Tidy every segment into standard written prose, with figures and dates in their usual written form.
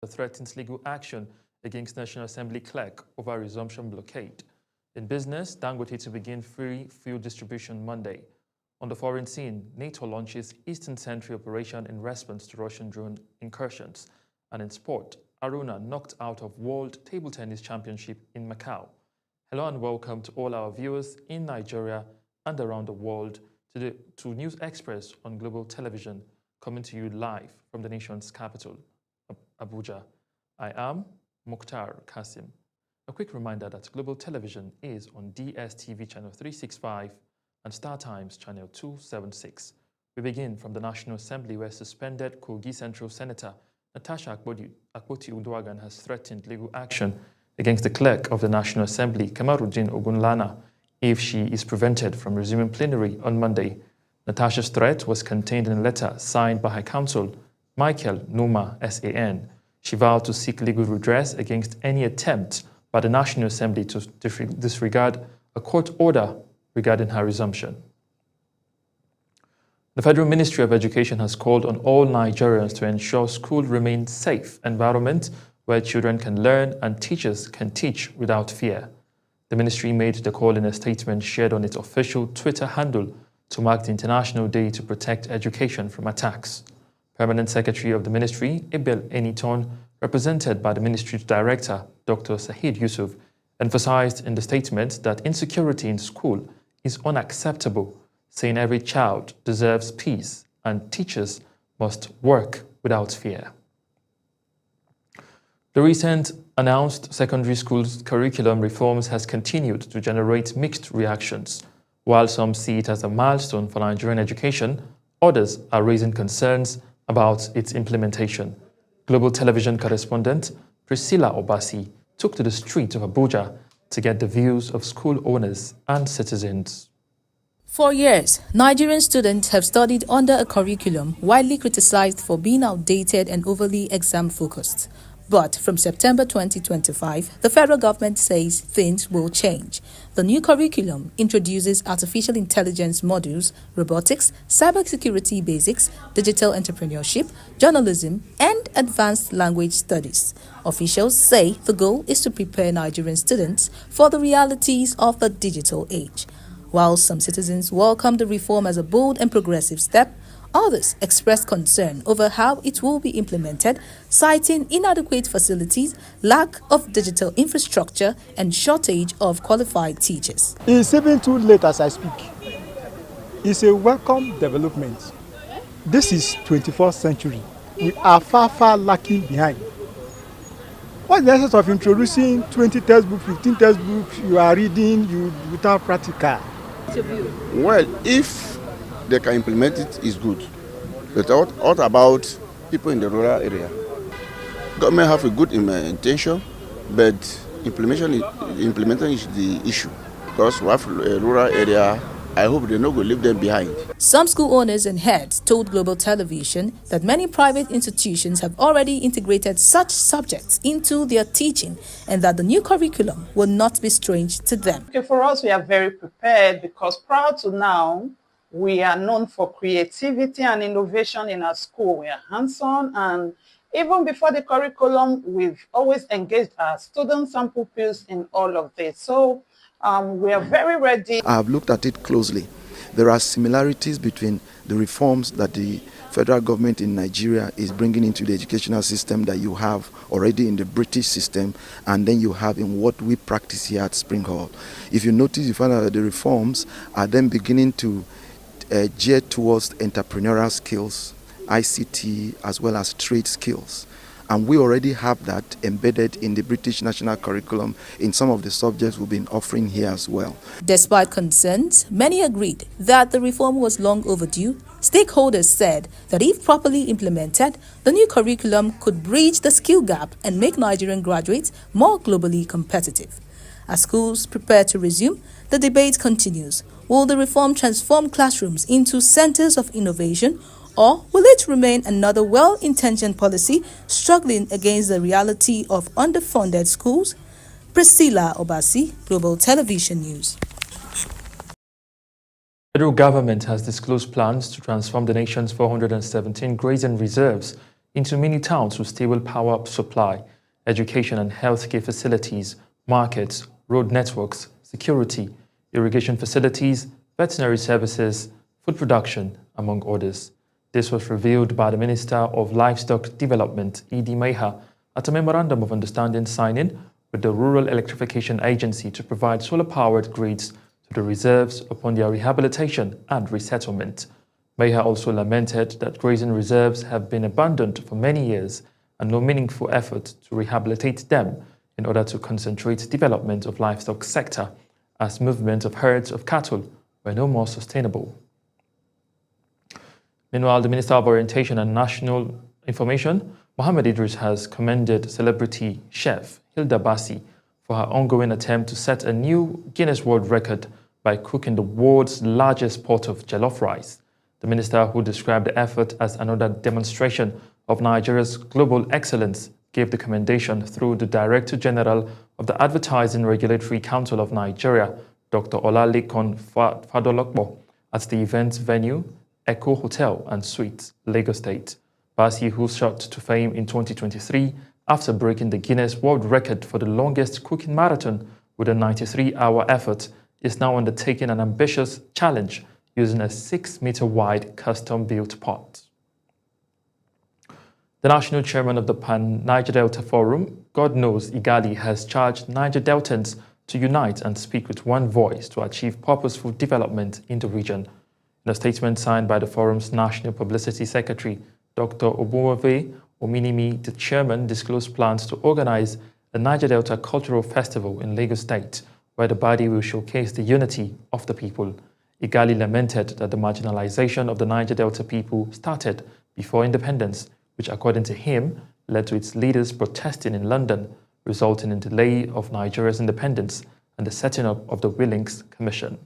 threatens legal action against National Assembly clerk over resumption blockade. In business, Dangote to begin free fuel distribution Monday. On the foreign scene, NATO launches Eastern Sentry operation in response to Russian drone incursions. And in sport, Aruna knocked out of World Table Tennis Championship in Macau. Hello and welcome to all our viewers in Nigeria and around the world to News Express on Global Television, coming to you live from the nation's capital, Abuja. I am Mukhtar Kasim. A quick reminder that Global Television is on DSTV channel 365 and StarTimes channel 276. We begin from the National Assembly, where suspended Kogi Central Senator Natasha Akpoti-Uduaghan has threatened legal action against the clerk of the National Assembly, Kamaruddin Ogunlana, if she is prevented from resuming plenary on Monday. Natasha's threat was contained in a letter signed by her counsel, Michael Numa, SAN. She vowed to seek legal redress against any attempt by the National Assembly to disregard a court order regarding her resumption. The Federal Ministry of Education has called on all Nigerians to ensure school remains a safe environment where children can learn and teachers can teach without fear. The ministry made the call in a statement shared on its official Twitter handle to mark the International Day to Protect Education from Attacks. Permanent Secretary of the Ministry, Abel Eniton, represented by the Ministry's Director, Dr. Sahid Yusuf, emphasized in the statement that insecurity in school is unacceptable, saying every child deserves peace and teachers must work without fear. The recent announced secondary schools curriculum reforms has continued to generate mixed reactions. While some see it as a milestone for Nigerian education, others are raising concerns about its implementation. Global Television correspondent Priscilla Obasi took to the streets of Abuja to get the views of school owners and citizens. For years, Nigerian students have studied under a curriculum widely criticized for being outdated and overly exam-focused. But from September 2025, the federal government says things will change. The new curriculum introduces artificial intelligence modules, robotics, cybersecurity basics, digital entrepreneurship, journalism, and advanced language studies. Officials say the goal is to prepare Nigerian students for the realities of the digital age. While some citizens welcome the reform as a bold and progressive step, others expressed concern over how it will be implemented, citing inadequate facilities, lack of digital infrastructure, and shortage of qualified teachers. It's even too late as I speak. It's a welcome development. This is 21st century. We are far lacking behind. What's the essence of introducing 20 textbooks, 15 textbooks you are reading without practical? Well, if they can implement it, is good. But what about people in the rural area? Government have a good intention, but implementation is the issue. Because we have a rural area, I hope they're not going to leave them behind. Some school owners and heads told Global Television that many private institutions have already integrated such subjects into their teaching and that the new curriculum will not be strange to them. Okay, for us, we are very prepared because prior to now, we are known for creativity and innovation in our school. We are hands-on, and even before the curriculum, we've always engaged our students and pupils in all of this. So we are very ready. I have looked at it closely. There are similarities between the reforms that the federal government in Nigeria is bringing into the educational system that you have already in the British system, and then you have in what we practice here at Spring Hall. If you notice, you find out that the reforms are then beginning to gear towards entrepreneurial skills, ICT, as well as trade skills. And we already have that embedded in the British national curriculum in some of the subjects we've been offering here as well. Despite concerns, many agreed that the reform was long overdue. Stakeholders said that if properly implemented, the new curriculum could bridge the skill gap and make Nigerian graduates more globally competitive. As schools prepare to resume, the debate continues. Will the reform transform classrooms into centers of innovation, or will it remain another well-intentioned policy struggling against the reality of underfunded schools? Priscilla Obasi, Global Television News. The federal government has disclosed plans to transform the nation's 417 grazing reserves into mini towns with stable power supply, education and healthcare facilities, markets, road networks, security, irrigation facilities, veterinary services, food production, among others. This was revealed by the Minister of Livestock Development, Idi Maiha, at a Memorandum of Understanding signing with the Rural Electrification Agency to provide solar-powered grids to the reserves upon their rehabilitation and resettlement. Maiha also lamented that grazing reserves have been abandoned for many years and no meaningful effort to rehabilitate them in order to concentrate development of livestock sector as movement of herds of cattle were no more sustainable. Meanwhile, the Minister of Orientation and National Information, Mohammed Idris, has commended celebrity chef Hilda Bassi for her ongoing attempt to set a new Guinness World Record by cooking the world's largest pot of jollof rice. The minister, who described the effort as another demonstration of Nigeria's global excellence, gave the commendation through the Director General of the Advertising Regulatory Council of Nigeria, Dr. Olalekan Fadolokpo, at the event's venue, Echo Hotel and Suites, Lagos State. Bassi, who shot to fame in 2023 after breaking the Guinness World Record for the longest cooking marathon with a 93-hour effort, is now undertaking an ambitious challenge using a 6-meter-wide custom-built pot. The national chairman of the Pan-Niger Delta Forum, Godknows Igali, has charged Niger Deltans to unite and speak with one voice to achieve purposeful development in the region. In a statement signed by the forum's National Publicity Secretary, Dr. Obuwave Ominimi, the chairman, disclosed plans to organize the Niger Delta Cultural Festival in Lagos State, where the body will showcase the unity of the people. Igali lamented that the marginalization of the Niger Delta people started before independence, which, according to him, led to its leaders protesting in London, resulting in delay of Nigeria's independence and the setting up of the Willings Commission.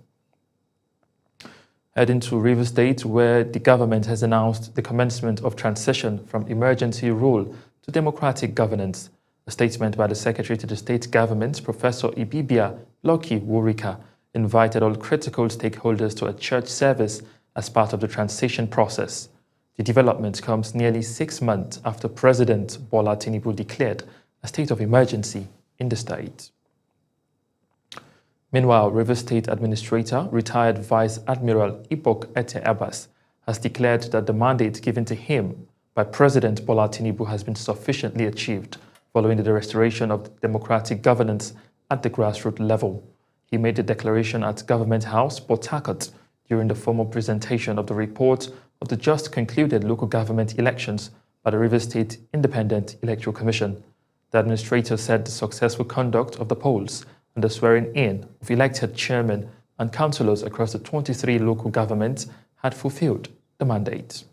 Heading to Rivers State, where the government has announced the commencement of transition from emergency rule to democratic governance. A statement by the Secretary to the State Government, Professor Ibibia Loki Wurika, invited all critical stakeholders to a church service as part of the transition process. The development comes nearly 6 months after President Bola Tinubu declared a state of emergency in the state. Meanwhile, Rivers State Administrator, retired Vice Admiral Ipok Ete Abbas, has declared that the mandate given to him by President Bola Tinubu has been sufficiently achieved following the restoration of democratic governance at the grassroots level. He made the declaration at Government House, Port Harcourt, during the formal presentation of the report of the just concluded local government elections by the Rivers State Independent Electoral Commission. The administrator said the successful conduct of the polls and the swearing-in of elected chairmen and councillors across the 23 local governments had fulfilled the mandate.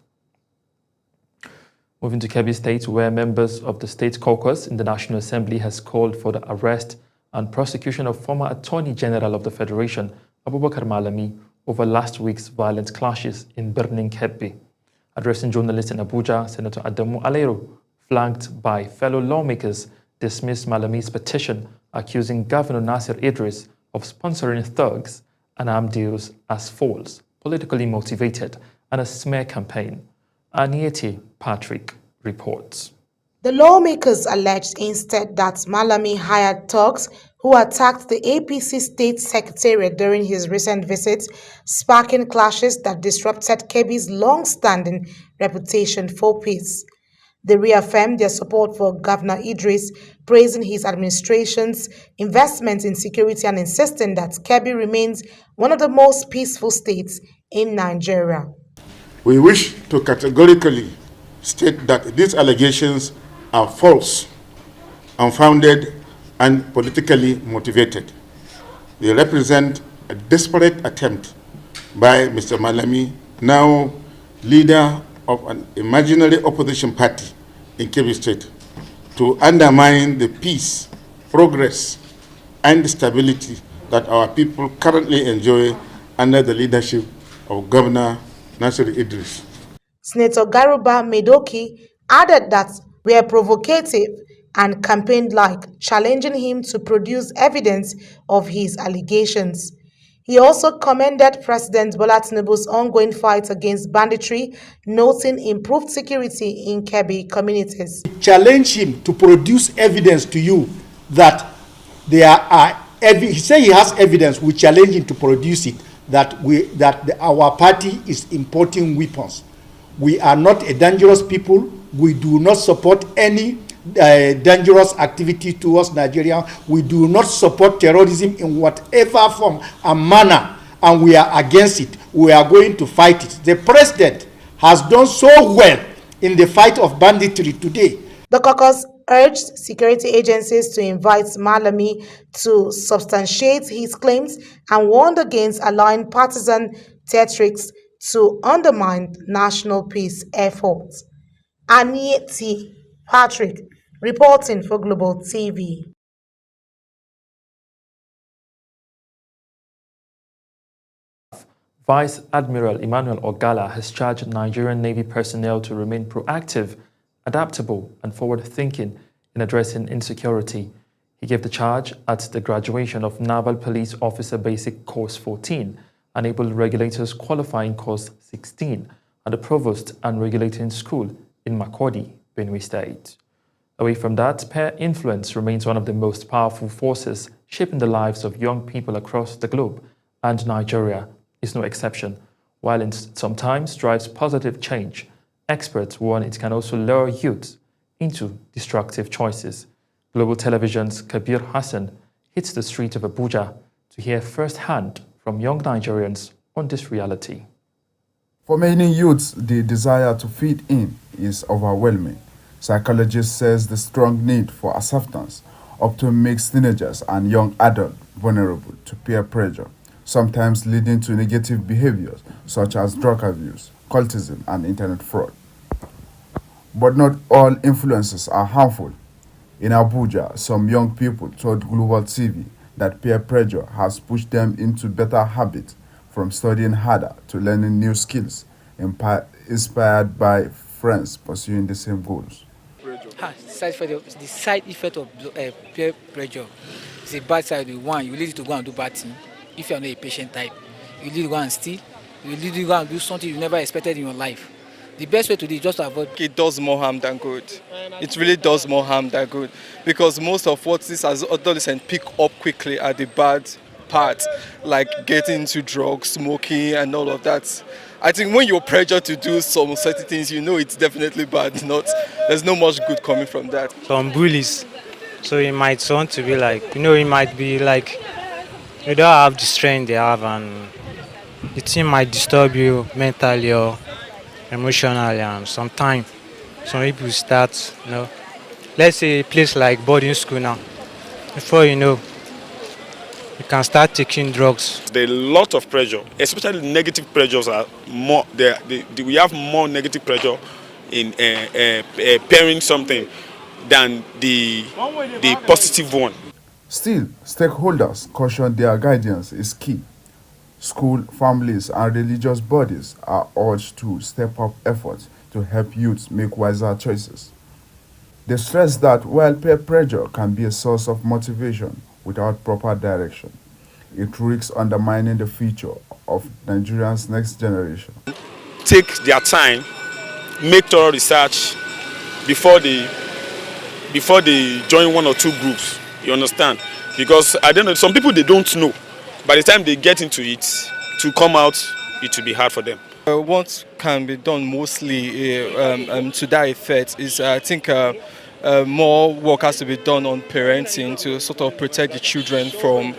Moving to Kebbi State, where members of the State Caucus in the National Assembly has called for the arrest and prosecution of former Attorney General of the Federation, Abubakar Malami, over last week's violent clashes in Birnin Kebbi. Addressing journalists in Abuja, Senator Adamu Alero, flanked by fellow lawmakers, dismissed Malami's petition accusing Governor Nasir Idris of sponsoring thugs and armed deals as false, politically motivated, and a smear campaign. Anieti Patrick reports. The lawmakers alleged instead that Malami hired thugs who attacked the APC state secretariat during his recent visit, sparking clashes that disrupted Kebbi's long-standing reputation for peace. They reaffirmed their support for Governor Idris, praising his administration's investment in security and insisting that Kebbi remains one of the most peaceful states in Nigeria. We wish to categorically state that these allegations are false, unfounded, and politically motivated. They represent a desperate attempt by Mr. Malami, now leader of an imaginary opposition party in Kebbi State, to undermine the peace, progress, and stability that our people currently enjoy under the leadership of Governor Nasir Idris. Senator Garuba Medoki added that we are provocative and campaigned like, challenging him to produce evidence of his allegations. He also commended President Bola Tinubu's ongoing fight against banditry, noting improved security in Kebbi communities. Challenge him to produce evidence to you that he said he has evidence. We challenge him to produce it that our party is importing weapons. We are not a dangerous people. We do not support any dangerous activity towards Nigeria. We do not support terrorism in whatever form and manner, and we are against it. We are going to fight it. The president has done so well in the fight of banditry today. The caucus urged security agencies to invite Malami to substantiate his claims and warned against allowing partisan theatrics to undermine national peace efforts. Anieti Patrick, reporting for Global TV. Vice Admiral Emmanuel Ogala has charged Nigerian Navy personnel to remain proactive, adaptable, and forward-thinking in addressing insecurity. He gave the charge at the graduation of Naval Police Officer Basic Course 14, Naval Regulators Qualifying Course 16, at the Provost and Regulating School in Makurdi, Benue State. Away from that, peer influence remains one of the most powerful forces shaping the lives of young people across the globe, and Nigeria is no exception. While it sometimes drives positive change, experts warn it can also lure youth into destructive choices. Global Television's Kabir Hassan hits the street of Abuja to hear firsthand from young Nigerians on this reality. For many youths, the desire to fit in is overwhelming. Psychologists says the strong need for acceptance often makes teenagers and young adults vulnerable to peer pressure, sometimes leading to negative behaviors such as drug abuse, cultism, and internet fraud. But not all influences are harmful. In Abuja, some young people told Global TV that peer pressure has pushed them into better habits, from studying harder to learning new skills, inspired by friends pursuing the same goals. The side effect of peer pressure is a bad side. One, you lead you to go and do bad things. If you are not a patient type, you lead you to go and steal, you lead you to go and do something you never expected in your life. The best way to do is just to avoid. It does more harm than good. It really does more harm than good, because most of what these adolescents pick up quickly are the bad parts, like getting into drugs, smoking, and all of that. I think when you're pressured to do some certain things, you know it's definitely bad. There's no much good coming from that. Some bullies, so it might want to be like, it might be like you don't have the strength they have, and the thing might disturb you mentally or emotionally, and sometimes some people start, let's say a place like boarding school now, before you know, you can start taking drugs. There's a lot of pressure, especially negative pressures are more. We have more negative pressure in pairing something than the positive one. Still, stakeholders caution their guidance is key. School, families, and religious bodies are urged to step up efforts to help youths make wiser choices. They stress that while peer pressure can be a source of motivation without proper direction, it risks undermining the future of Nigeria's next generation. Take their time, make thorough research before they join one or two groups. You understand? Because I don't know, some people they don't know. By the time they get into it, to come out, it will be hard for them. What can be done mostly to that effect is, I think, more work has to be done on parenting to sort of protect the children from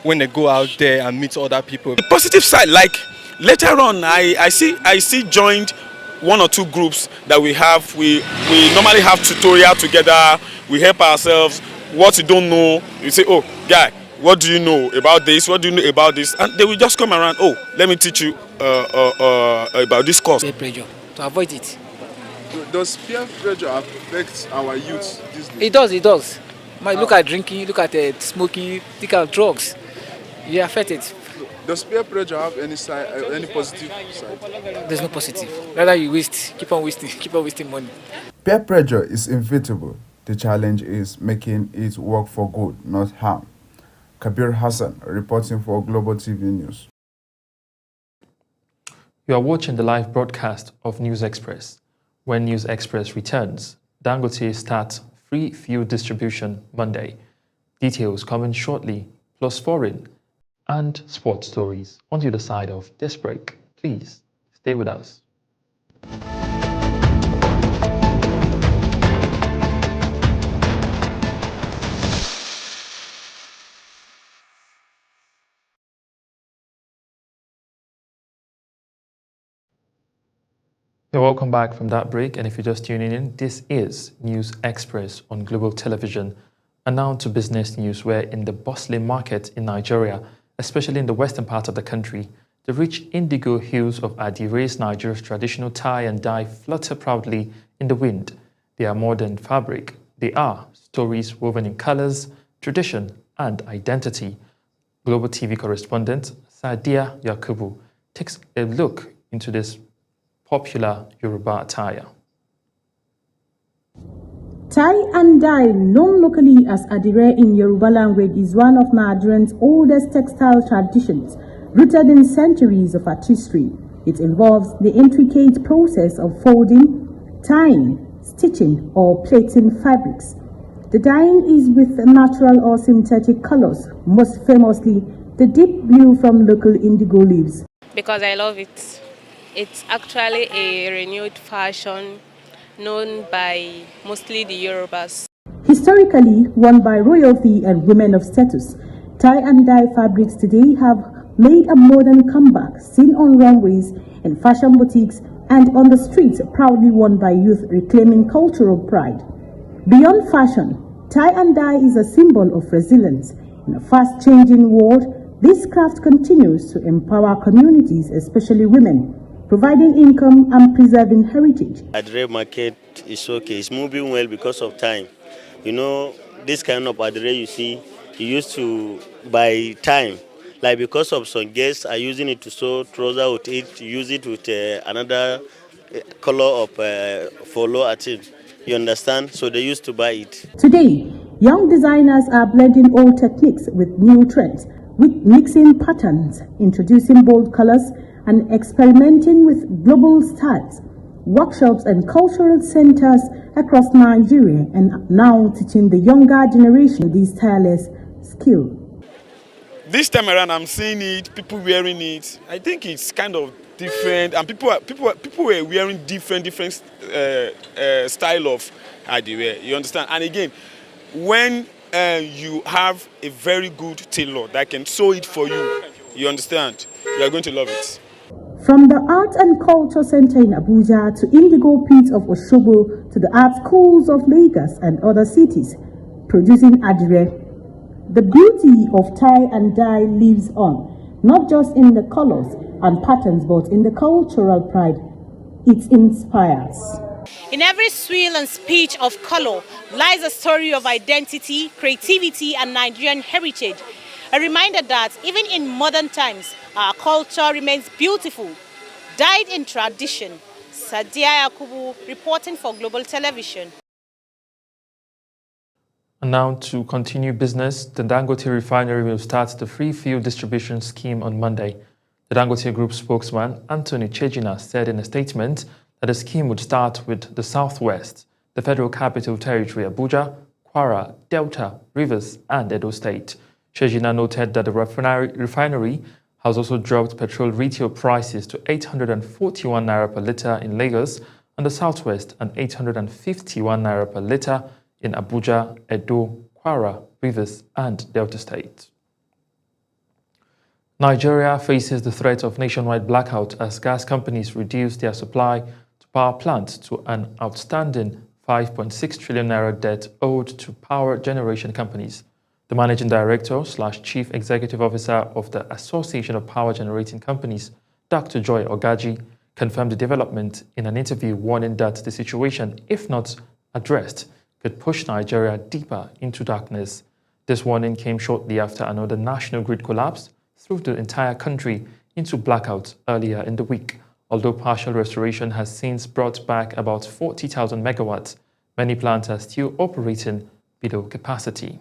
when they go out there and meet other people. The positive side, like later on, I see joined one or two groups that we have. We normally have tutorial together. We help ourselves. What you don't know, you say, oh, guy, what do you know about this? What do you know about this? And they will just come around, oh, let me teach you about this course. Peer pressure, to avoid it. Does peer pressure affect our youth these days? It does. Look at drinking, look at smoking, look at drugs. You affect it. Does peer pressure have any positive side? There's no positive. Rather you keep on wasting money. Peer pressure is inevitable. The challenge is making it work for good, not harm. Kabir Hassan, reporting for Global TV News. You are watching the live broadcast of News Express. When News Express returns, Dangote starts free fuel distribution Monday. Details coming shortly, plus foreign and sports stories on the other side of this break. Please stay with us. You're welcome back from that break, and if you're just tuning in, this is News Express on Global Television. And now to business news, where in the bustling market in Nigeria, especially in the western part of the country, the rich indigo hues of Adire, Nigeria's traditional tie and dye, flutter proudly in the wind. They are more than fabric. They are stories woven in colors, tradition, and identity. Global TV correspondent Sadiya Yakubu takes a look into this popular Yoruba attire. Tie and dye, known locally as Adire in Yoruba language, is one of Nigeria's oldest textile traditions, rooted in centuries of artistry. It involves the intricate process of folding, tying, stitching, or plaiting fabrics. The dyeing is with natural or synthetic colors, most famously the deep blue from local indigo leaves. Because I love it. It's actually a renewed fashion known by mostly the Yorubas. Historically worn by royalty and women of status, tie and dye fabrics today have made a modern comeback, seen on runways, in fashion boutiques, and on the streets, proudly worn by youth reclaiming cultural pride. Beyond fashion, tie and dye is a symbol of resilience. In a fast-changing world, this craft continues to empower communities, especially women, providing income and preserving heritage. Adire market is okay. It's moving well because of time. You know, this kind of Adire you see, you used to buy time. Like because of some guests are using it to sew trouser with it, use it with another color of follow at it. You understand? So they used to buy it. Today, young designers are blending old techniques with new trends, with mixing patterns, introducing bold colors, and experimenting with global styles. Workshops and cultural centers across Nigeria, and now teaching the younger generation this tireless skill. This time around, I'm seeing it, people wearing it. I think it's kind of different, and people were wearing different style of Adire. You understand? And again, when you have a very good tailor that can sew it for you, you understand? You are going to love it. From the Art and Culture Center in Abuja to Indigo Pits of Osogbo to the art schools of Lagos and other cities, producing Adire, the beauty of tie and dye lives on, not just in the colors and patterns, but in the cultural pride it inspires. In every swill and speech of color lies a story of identity, creativity, and Nigerian heritage. A reminder that even in modern times, our culture remains beautiful, dyed in tradition. Sadiya Yakubu reporting for Global Television. And now to continue business, the Dangote refinery will start the free fuel distribution scheme on Monday. The Dangote Group spokesman, Anthony Chejina, said in a statement that the scheme would start with the Southwest, the Federal Capital Territory, Abuja, Kwara, Delta, Rivers, and Edo State. Chejina noted that the refinery has also dropped petrol retail prices to 841 naira per litre in Lagos and the Southwest and 851 naira per litre in Abuja, Edo, Kwara, Rivers, and Delta State. Nigeria faces the threat of nationwide blackout as gas companies reduce their supply to power plants to an outstanding 5.6 trillion naira debt owed to power generation companies. The managing director / chief executive officer of the Association of Power Generating Companies, Dr. Joy Ogaji, confirmed the development in an interview, warning that the situation, if not addressed, could push Nigeria deeper into darkness. This warning came shortly after another national grid collapse threw the entire country into blackout earlier in the week. Although partial restoration has since brought back about 40,000 megawatts, many plants are still operating below capacity.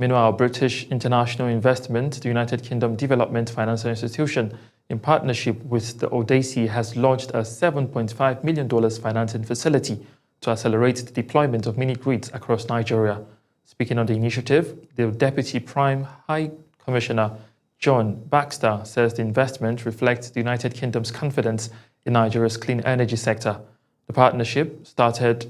Meanwhile, British International Investment, the United Kingdom Development Financial Institution, in partnership with the Odyssey, has launched a $7.5 million financing facility to accelerate the deployment of mini-grids across Nigeria. Speaking on the initiative, the Deputy Prime High Commissioner John Baxter says the investment reflects the United Kingdom's confidence in Nigeria's clean energy sector. The partners stated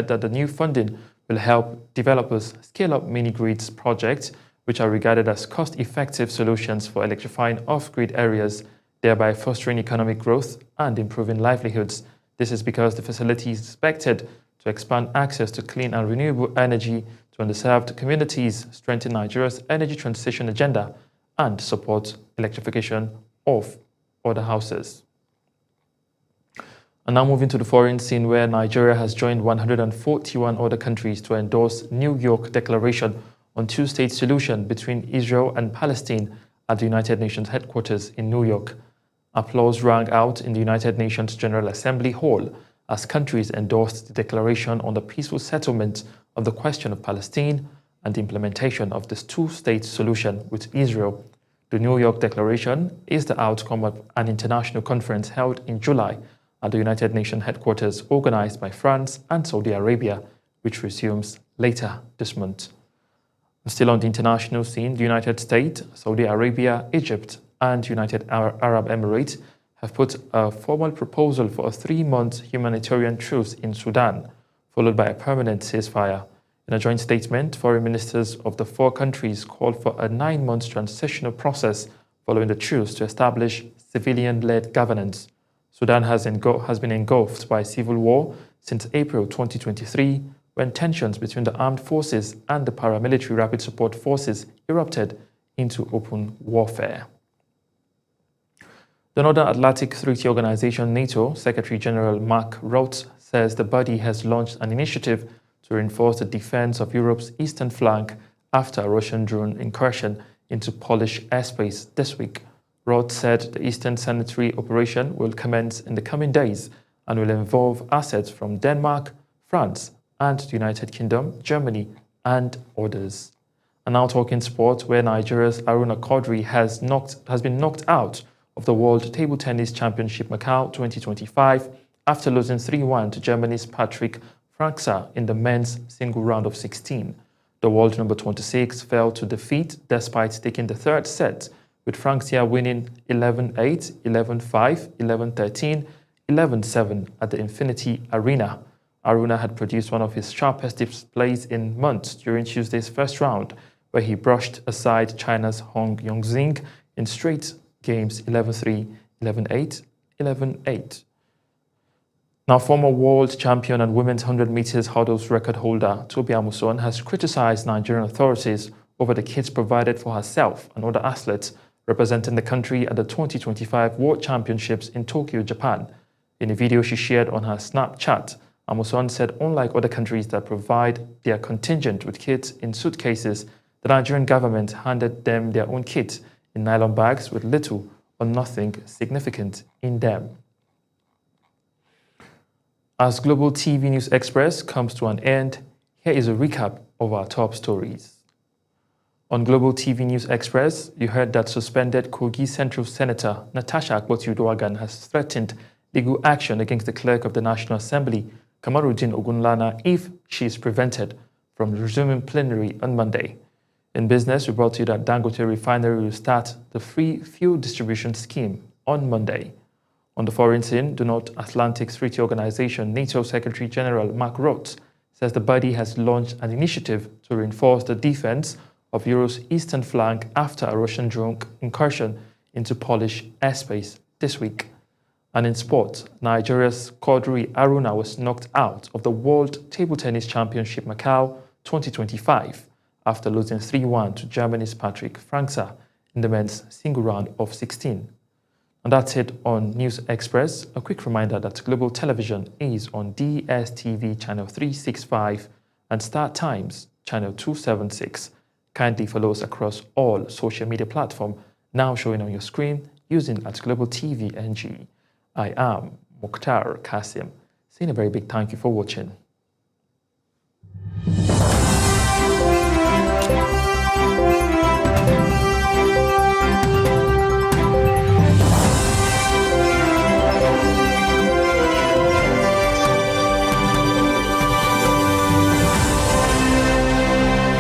that the new funding will help developers scale up mini-grids projects, which are regarded as cost-effective solutions for electrifying off-grid areas, thereby fostering economic growth and improving livelihoods. This is because the facility is expected to expand access to clean and renewable energy to underserved communities, strengthen Nigeria's energy transition agenda, and support electrification of other houses. And now moving to the foreign scene, where Nigeria has joined 141 other countries to endorse New York Declaration on two-state solution between Israel and Palestine at the United Nations headquarters in New York. Applause rang out in the United Nations General Assembly Hall as countries endorsed the declaration on the peaceful settlement of the question of Palestine and the implementation of this two-state solution with Israel. The New York Declaration is the outcome of an international conference held in July at the United Nations headquarters organized by France and Saudi Arabia, which resumes later this month. Still on the international scene, the United States, Saudi Arabia, Egypt, and United Arab Emirates have put a formal proposal for a 3-month humanitarian truce in Sudan, followed by a permanent ceasefire. In a joint statement, foreign ministers of the 4 countries called for a 9-month transitional process following the truce to establish civilian-led governance. Sudan has been engulfed by civil war since April 2023, when tensions between the armed forces and the paramilitary rapid support forces erupted into open warfare. The Northern Atlantic Treaty Organization NATO Secretary General Mark Rutte says the body has launched an initiative to reinforce the defense of Europe's eastern flank after a Russian drone incursion into Polish airspace this week. Rutte said the Eastern Sanitary Operation will commence in the coming days and will involve assets from Denmark, France, and the United Kingdom, Germany, and others. And now talking sport, where Nigeria's Aruna Quadri has been knocked out of the World Table Tennis Championship Macau 2025 after losing 3-1 to Germany's Patrick França in the men's single round of 16. The world number 26 fell to defeat despite taking the third set, with França winning 11-8, 11-5, 11-13, 11-7 at the Infinity Arena. Aruna had produced one of his sharpest displays in months during Tuesday's first round, where he brushed aside China's Hong Yongxing in straight games 11-3, 11-8, 11-8. Now, former world champion and women's 100 meters hurdles record holder Tobi Amusan has criticized Nigerian authorities over the kits provided for herself and other athletes representing the country at the 2025 World Championships in Tokyo, Japan. In a video she shared on her Snapchat, Amusan said unlike other countries that provide their contingent with kits in suitcases, the Nigerian government handed them their own kit in nylon bags with little or nothing significant in them. As Global TV News Express comes to an end, here is a recap of our top stories. On Global TV News Express, you heard that suspended Kogi Central Senator Natasha Akpoti-Uduaghan has threatened legal action against the clerk of the National Assembly, Kamaruddin Ogunlana, if she is prevented from resuming plenary on Monday. In business, we brought you that Dangote Refinery will start the free fuel distribution scheme on Monday. On the foreign scene, the North Atlantic Treaty Organization NATO Secretary General Mark Rutte says the body has launched an initiative to reinforce the defense of Europe's eastern flank after a Russian drone incursion into Polish airspace this week. And in sports, Nigeria's Quadri Aruna was knocked out of the World Table Tennis Championship Macau 2025 after losing 3-1 to Germany's Patrick França in the men's single round of 16. And that's it on News Express. A quick reminder that Global Television is on DSTV channel 365 and Star Times channel 276. Kindly follow us across all social media platforms now showing on your screen using @Global TV NG. I am Mukhtar Kasim, saying a very big thank you for watching.